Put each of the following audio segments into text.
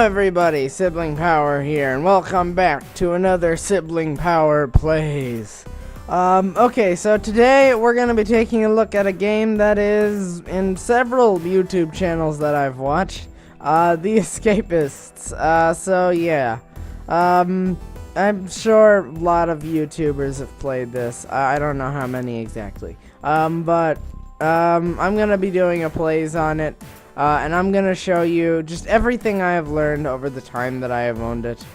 everybody, Siblingpower here, and welcome back to another Siblingpower Plays. Okay, so today we're going to be taking a look at a game that is in several YouTube channels that I've watched, the Escapists. So yeah, I'm sure a lot of YouTubers have played this. I don't know how many exactly, but I'm going to be doing a plays on it. And I'm gonna show you just everything I have learned over the time that I have owned it.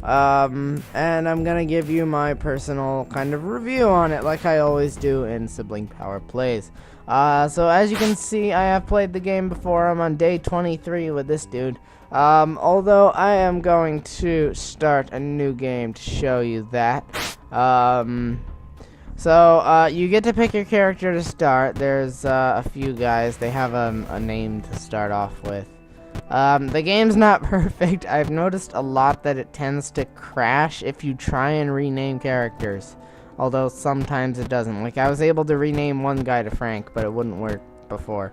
And I'm gonna give you my personal kind of review on it, like I always do in Siblingpower Plays. So as you can see, I have played the game before. I'm on day 23 with this dude. Although I am going to start a new game to show you that. So, you get to pick your character to start. There's a few guys. They have a name to start off with. The game's not perfect. I've noticed a lot that it tends to crash if you try and rename characters. Although sometimes it doesn't. Like, I was able to rename one guy to Frank, but it wouldn't work before.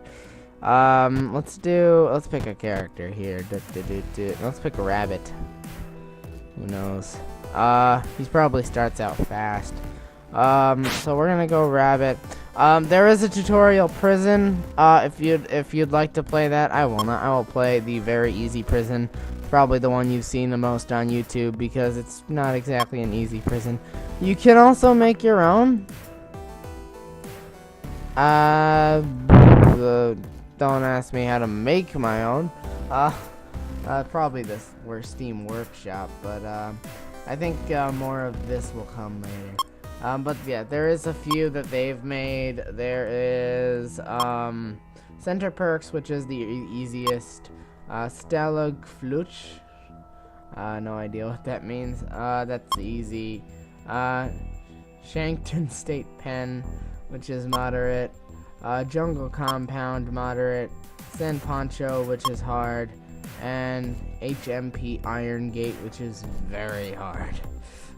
Let's pick a character here. Let's pick a rabbit. Who knows? He probably starts out fast. So we're gonna go rabbit. There is a tutorial prison. If you'd like to play that, I will not. I will play the very easy prison. Probably the one you've seen the most on YouTube because it's not exactly an easy prison. You can also make your own. Don't ask me how to make my own. Probably this Steam Workshop, but I think more of this will come later. But yeah, there is a few that they've made. There is Center Perks, which is the easiest. Stalagfluch. No idea what that means. That's easy. Shankton State Pen, which is moderate. Jungle Compound, moderate. Sand Poncho, which is hard. And HMP Iron Gate, which is very hard.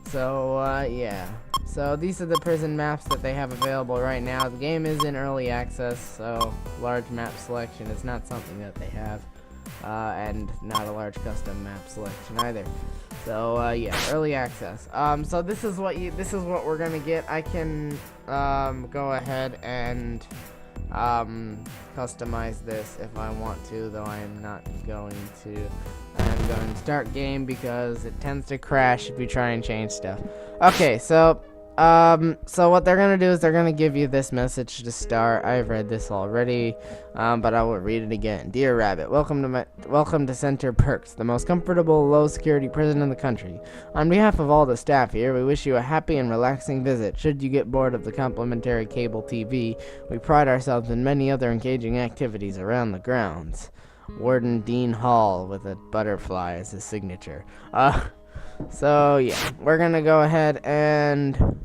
So, yeah. So, these are the prison maps that they have available right now. The game is in early access, so large map selection is not something that they have. And not a large custom map selection either. So, yeah, early access. So this is what we're gonna get. I can, go ahead and, customize this if I want to, though I am not going to. I'm going to start game because it tends to crash if you try and change stuff. Okay, so what they're gonna do is they're gonna give you this message to start. I've read this already, but I will read it again. Dear Rabbit, welcome to Center Perks, the most comfortable, low-security prison in the country. On behalf of all the staff here, we wish you a happy and relaxing visit. Should you get bored of the complimentary cable TV, we pride ourselves in many other engaging activities around the grounds. Warden Dean Hall with a butterfly as his signature. So yeah, we're gonna go ahead and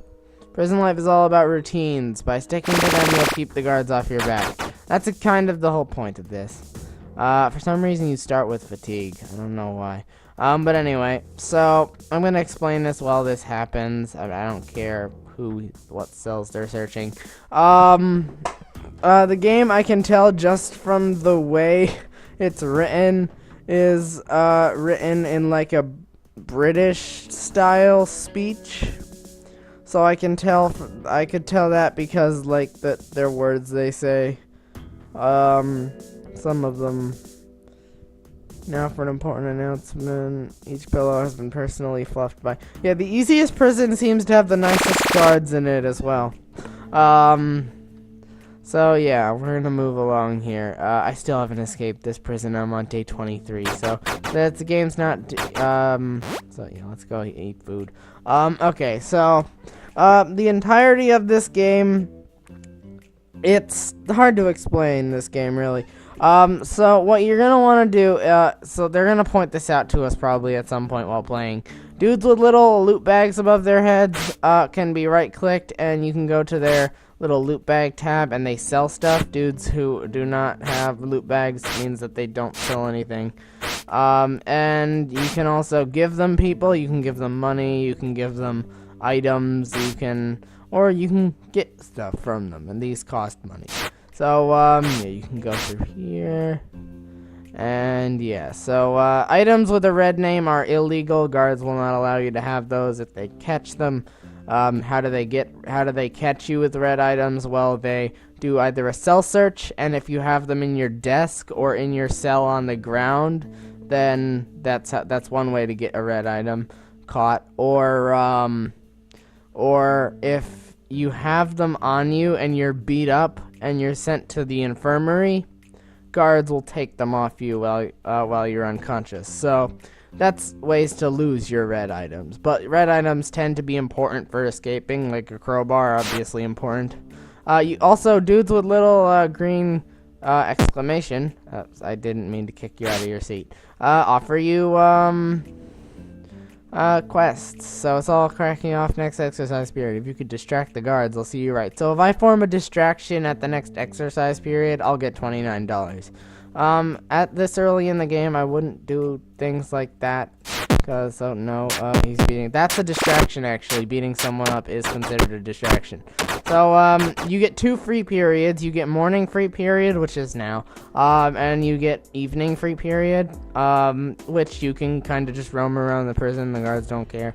prison life is all about routines. By sticking to them, you'll keep the guards off your back. That's kind of the whole point of this. For some reason, you start with fatigue. I don't know why. But anyway, so I'm gonna explain this while this happens. I don't care what cells they're searching. The game, I can tell just from the way it's written, is written in like a British style speech. So I could tell that because like their words they say. Some of them. Now for an important announcement. Each pillow has been personally fluffed by. Yeah, the easiest prison seems to have the nicest guards in it as well. So yeah, we're gonna move along here. I still haven't escaped this prison. I'm on day 23, so the game's not. So yeah, let's go eat food. Okay, so the entirety of this game, it's hard to explain this game really. So what you're gonna want to do, so they're gonna point this out to us probably at some point while playing. Dudes with little loot bags above their heads can be right-clicked, and you can go to their little loot bag tab, and they sell stuff. Dudes who do not have loot bags means that they don't sell anything. And you can also give them people. You can give them money. You can give them items. You can get stuff from them, and these cost money. So yeah, you can go through here. And yeah, so items with a red name are illegal. Guards will not allow you to have those if they catch them. How do they catch you with red items? Well, they do either a cell search, and if you have them in your desk or in your cell on the ground, then that's one way to get a red item caught. Or if you have them on you and you're beat up and you're sent to the infirmary, guards will take them off you while you're unconscious. So that's ways to lose your red items. But red items tend to be important for escaping, like a crowbar, obviously important. You also, dudes with little green exclamation, I didn't mean to kick you out of your seat, offer you quests. So it's all cracking off next exercise period. If you could distract the guards, I'll see you right. So if I form a distraction at the next exercise period, I'll get $29. At this early in the game, I wouldn't do things like that. Because, oh no, he's beating. That's a distraction, actually. Beating someone up is considered a distraction. So, you get 2 free periods. You get morning free period, which is now. And you get evening free period, which you can kind of just roam around the prison. The guards don't care.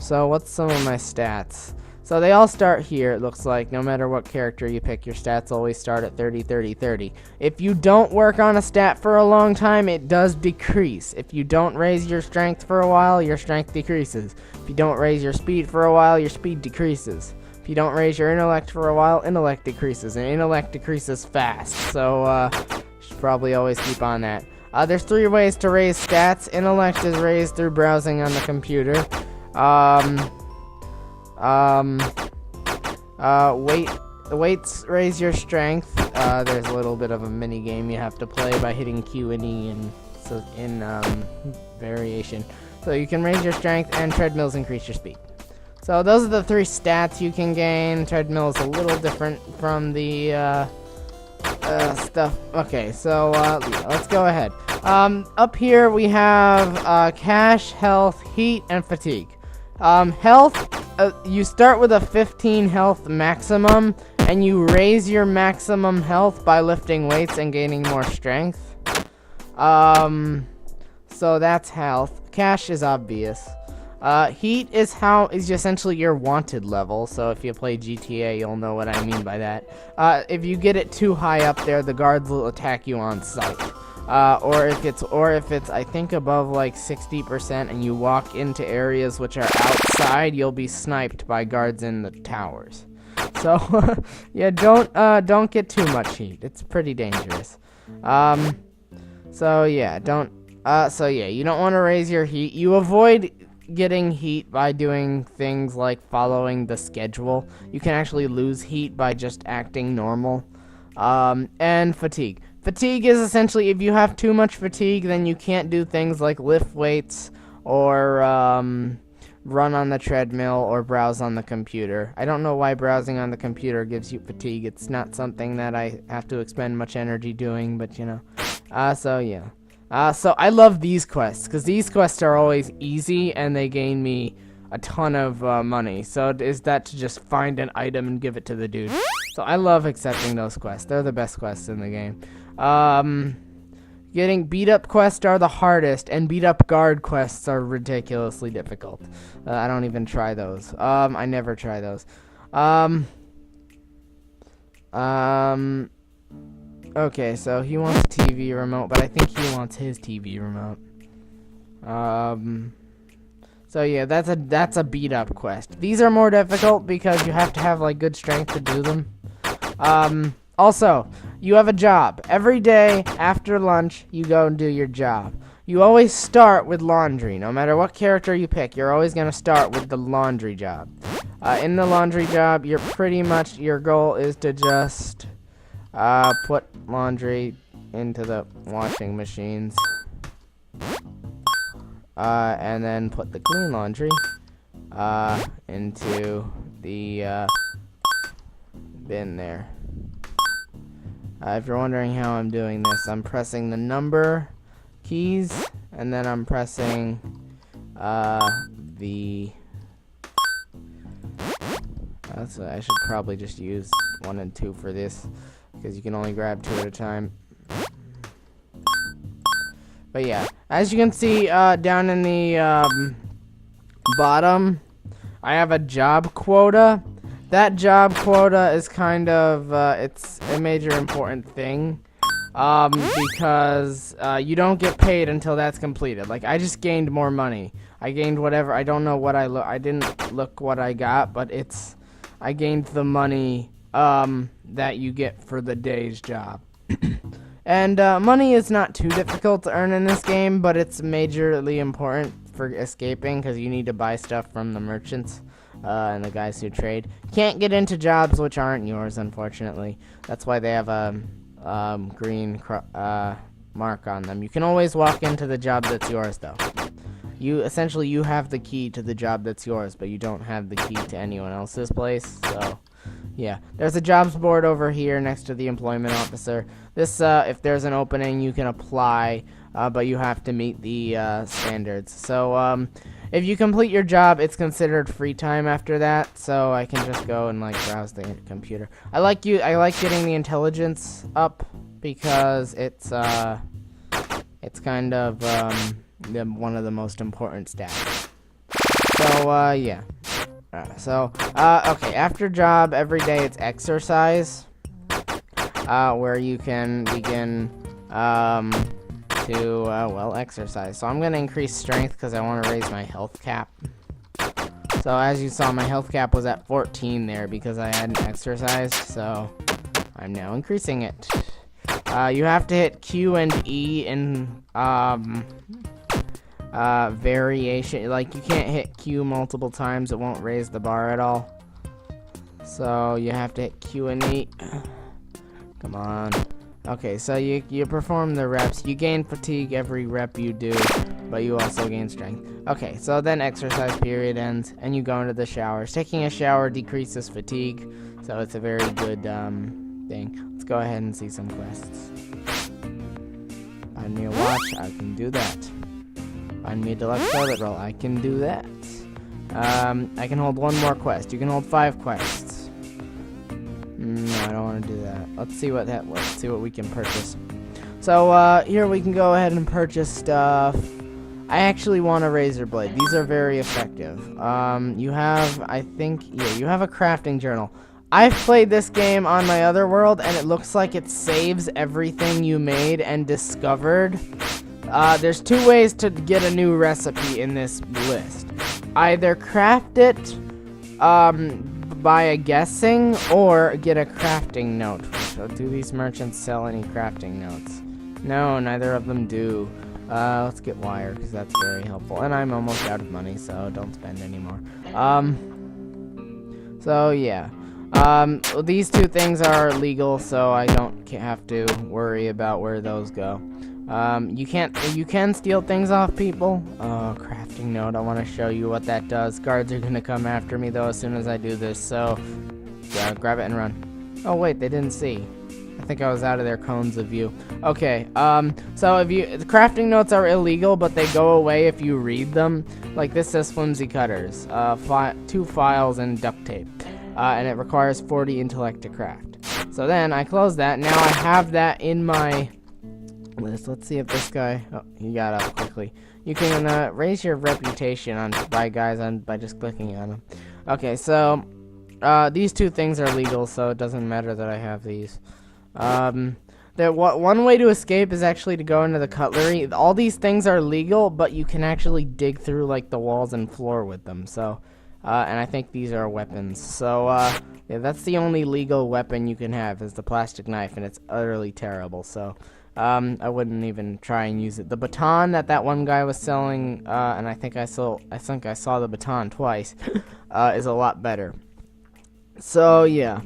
So what's some of my stats? So they all start here, it looks like. No matter what character you pick, your stats always start at 30, 30, 30. If you don't work on a stat for a long time, it does decrease. If you don't raise your strength for a while, your strength decreases. If you don't raise your speed for a while, your speed decreases. If you don't raise your intellect for a while, intellect decreases. And intellect decreases fast. So, you should probably always keep on that. There's 3 ways to raise stats. Intellect is raised through browsing on the computer. Weights raise your strength. There's a little bit of a mini game you have to play by hitting Q and E and so in variation. So you can raise your strength, and treadmills increase your speed. So those are the 3 stats you can gain. Treadmill is a little different from the stuff. Okay, so let's go ahead. Up here we have cash, health, heat, and fatigue. Health, you start with a 15 health maximum, and you raise your maximum health by lifting weights and gaining more strength. So that's health. Cash is obvious. Heat is essentially your wanted level, so if you play GTA, you'll know what I mean by that. If you get it too high up there, the guards will attack you on sight. Or if it's I think above like 60% and you walk into areas which are outside, you'll be sniped by guards in the towers. So yeah, don't get too much heat. It's pretty dangerous. So yeah, you don't want to raise your heat. You avoid getting heat by doing things like following the schedule. You can actually lose heat by just acting normal. And fatigue. Fatigue is essentially if you have too much fatigue, then you can't do things like lift weights or run on the treadmill or browse on the computer. I don't know why browsing on the computer gives you fatigue. It's not something that I have to expend much energy doing, but you know. So yeah. So I love these quests, because these quests are always easy and they gain me a ton of money. So is that to just find an item and give it to the dude. So I love accepting those quests. They're the best quests in the game. Getting beat up quests are the hardest, and beat up guard quests are ridiculously difficult. I don't even try those. I never try those. Okay, so he wants a TV remote, but I think he wants his TV remote. So yeah, that's a beat up quest. These are more difficult because you have to have like good strength to do them. Also, you have a job. Every day after lunch, you go and do your job. You always start with laundry. No matter what character you pick, you're always going to start with the laundry job. In the laundry job, your goal is to just put laundry into the washing machines. And then put the clean laundry into the bin there. If you're wondering how I'm doing this, I'm pressing the number keys, and then I'm pressing the... I should probably just use 1 and 2 for this, because you can only grab 2 at a time. But yeah, as you can see down in the bottom, I have a job quota. That job quota is kind of it's a major important thing. Because you don't get paid until that's completed. Like, I just gained more money. I gained whatever. I don't know what I didn't look what I got, but I gained the money that you get for the day's job. And money is not too difficult to earn in this game, but it's majorly important for escaping because you need to buy stuff from the merchants and the guys who trade. Can't get into jobs which aren't yours, unfortunately. That's why they have a green mark on them. You can always walk into the job that's yours, though. You have the key to the job that's yours, but you don't have the key to anyone else's place. So yeah, there's a jobs board over here next to the employment officer. This if there's an opening, you can apply, but you have to meet the standards. So if you complete your job, it's considered free time after that, so I can just go and like browse the computer. I like getting the intelligence up because it's kind of one of the most important stats. So yeah. Okay, after job every day it's exercise, where you can begin to well, exercise. So I'm gonna increase strength because I want to raise my health cap. So as you saw, my health cap was at 14 there because I hadn't exercised, so I'm now increasing it. You have to hit Q and E in variation. Like, you can't hit Q multiple times, it won't raise the bar at all. So you have to hit Q and E. Come on. Okay, so you perform the reps. You gain fatigue every rep you do, but you also gain strength. Okay, so then exercise period ends, and you go into the showers. Taking a shower decreases fatigue, so it's a very good thing. Let's go ahead and see some quests. Find me a watch, I can do that. Find me a deluxe toilet roll, I can do that. I can hold one more quest. You can hold 5 quests. No, I don't want to do that. Let's see what we can purchase. So here we can go ahead and purchase stuff. I actually want a razor blade. These are very effective. You have a crafting journal. I've played this game on my other world, and it looks like it saves everything you made and discovered. There's 2 ways to get a new recipe in this list. Either craft it by a guessing, or get a crafting note. So do these merchants sell any crafting notes? No, neither of them do. Let's get wire, because that's very helpful. And I'm almost out of money, so don't spend anymore. So yeah. These 2 things are legal, so I don't have to worry about where those go. You can steal things off people. Oh, crafting note, I want to show you what that does. Guards are gonna come after me though as soon as I do this, so grab it and run. Oh wait, they didn't see. I think I was out of their cones of view. Okay, so the crafting notes are illegal, but they go away if you read them. Like this says flimsy cutters, 2 files and duct tape, and it requires 40 intellect to craft. So then I close that. Now I have that in my list. Let's see if this guy. Oh, he got up quickly. You can raise your reputation by just clicking on them. Okay, so these 2 things are legal, so it doesn't matter that I have these. One way to escape is actually to go into the cutlery. All these things are legal, but you can actually dig through like the walls and floor with them. So, and I think these are weapons. So, yeah, that's the only legal weapon you can have is the plastic knife, and it's utterly terrible. So, I wouldn't even try and use it. The baton that one guy was selling, and I think I saw the baton twice, is a lot better. So yeah,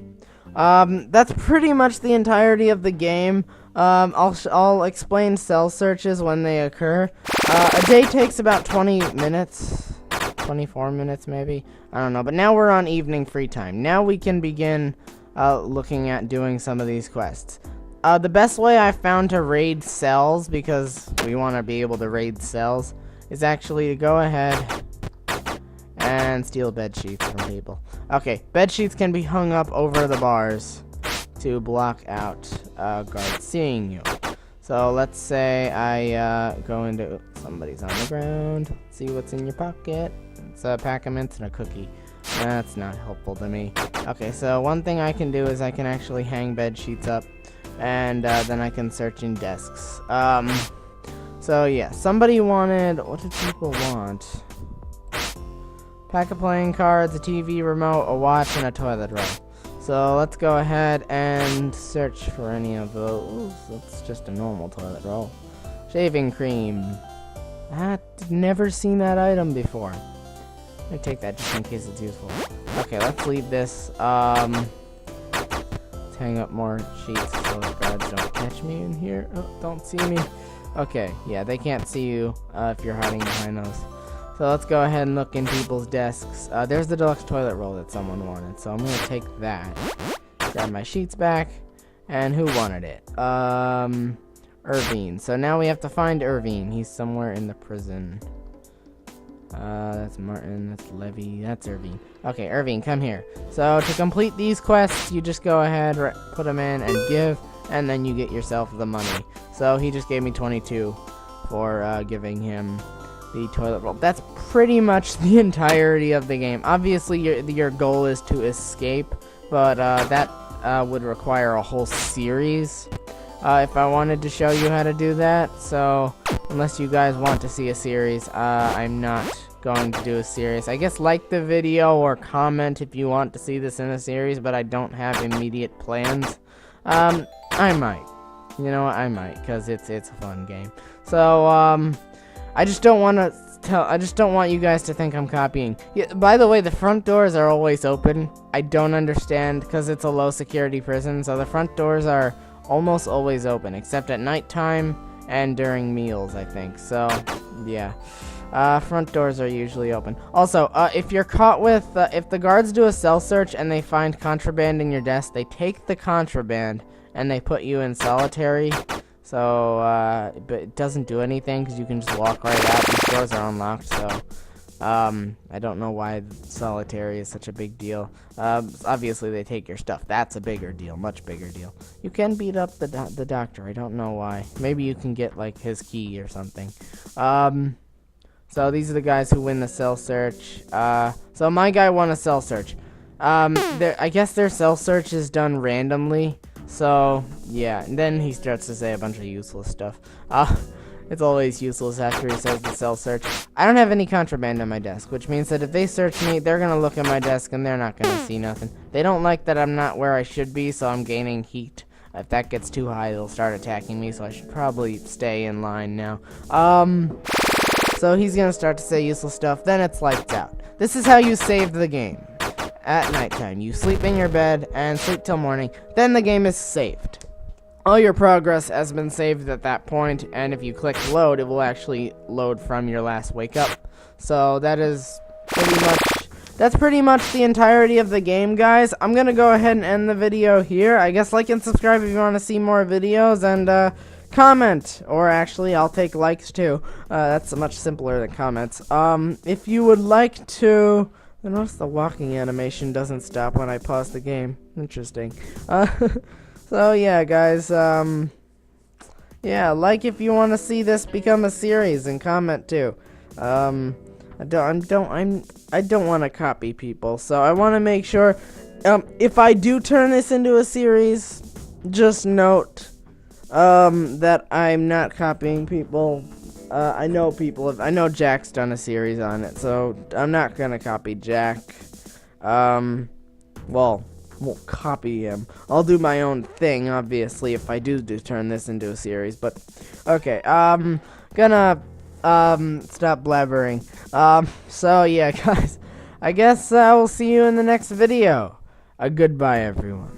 that's pretty much the entirety of the game. I'll explain cell searches when they occur. A day takes about 20 minutes, 24 minutes maybe. I don't know. But now we're on evening free time. Now we can begin looking at doing some of these quests. The best way I found to raid cells, because we want to be able to raid cells, is actually to go ahead and steal bed sheets from people. Okay, bed sheets can be hung up over the bars to block out guards seeing you. So let's say I go into somebody's on the ground. Let's see what's in your pocket. It's a pack of mints and a cookie. That's not helpful to me. Okay, so one thing I can do is I can actually hang bed sheets up, and then I can search in desks. So yeah, somebody wanted, what did people want? Pack of playing cards, a TV remote, a watch, and a toilet roll. So let's go ahead and search for any of those. That's just a normal toilet roll. Shaving cream. I've never seen that item before. Let me take that just in case it's useful. Okay, let's leave this. Let's hang up more sheets so the guards don't catch me in here. Oh, don't see me. Okay, yeah, they can't see you if you're hiding behind those. So let's go ahead and look in people's desks. There's the deluxe toilet roll that someone wanted, so I'm gonna take that. Grab my sheets back, and who wanted it? Irvine. So now we have to find Irvine. He's somewhere in the prison. That's Martin, that's Levy, that's Irvine. Okay, Irvine, come here. So to complete these quests, you just go ahead, put them in, and give, and then you get yourself the money. So he just gave me 22 for giving him the toilet roll. That's pretty much the entirety of the game. Obviously, your goal is to escape, but that would require a whole series if I wanted to show you how to do that. So unless you guys want to see a series, I'm not going to do a series. I guess like the video or comment if you want to see this in a series, but I don't have immediate plans. I might. You know what? I might, because it's a fun game. So I just don't want you guys to think I'm copying. Yeah, by the way, the front doors are always open. I don't understand, because it's a low security prison, so the front doors are almost always open, except at nighttime and during meals, I think. So yeah, front doors are usually open. Also, if you're caught with, if the guards do a cell search and they find contraband in your desk, they take the contraband and they put you in solitary. So, but it doesn't do anything because you can just walk right out. These doors are unlocked, so I don't know why solitary is such a big deal. Obviously they take your stuff. That's a bigger deal, much bigger deal. You can beat up the doctor. I don't know why. Maybe you can get like his key or something. So these are the guys who win the cell search. So my guy won a cell search. I guess their cell search is done randomly. So, yeah, and then he starts to say a bunch of useless stuff. It's always useless after he says the cell search. I don't have any contraband on my desk, which means that if they search me, they're gonna look at my desk and they're not gonna see nothing. They don't like that I'm not where I should be, so I'm gaining heat. If that gets too high, they'll start attacking me, so I should probably stay in line now. So he's gonna start to say useless stuff, then it's lights out. This is how you save the game. At nighttime, you sleep in your bed and sleep till morning, then the game is saved. All your progress has been saved at that point, and if you click load, it will actually load from your last wake up. So that's pretty much the entirety of the game, guys. I'm gonna go ahead and end the video here. I guess like and subscribe if you want to see more videos, and comment, or actually I'll take likes too. That's much simpler than comments. If you would like to, notice the walking animation doesn't stop when I pause the game. Interesting. So yeah, guys, yeah, like if you want to see this become a series, and comment too. I don't want to copy people, so I want to make sure, if I do turn this into a series, just note, that I'm not copying people. I know Jack's done a series on it, so I'm not gonna copy Jack. Well, won't copy him. I'll do my own thing, obviously, if I do turn this into a series, but, okay, gonna, stop blabbering. So, yeah, guys, I guess, we'll see you in the next video. Goodbye, everyone.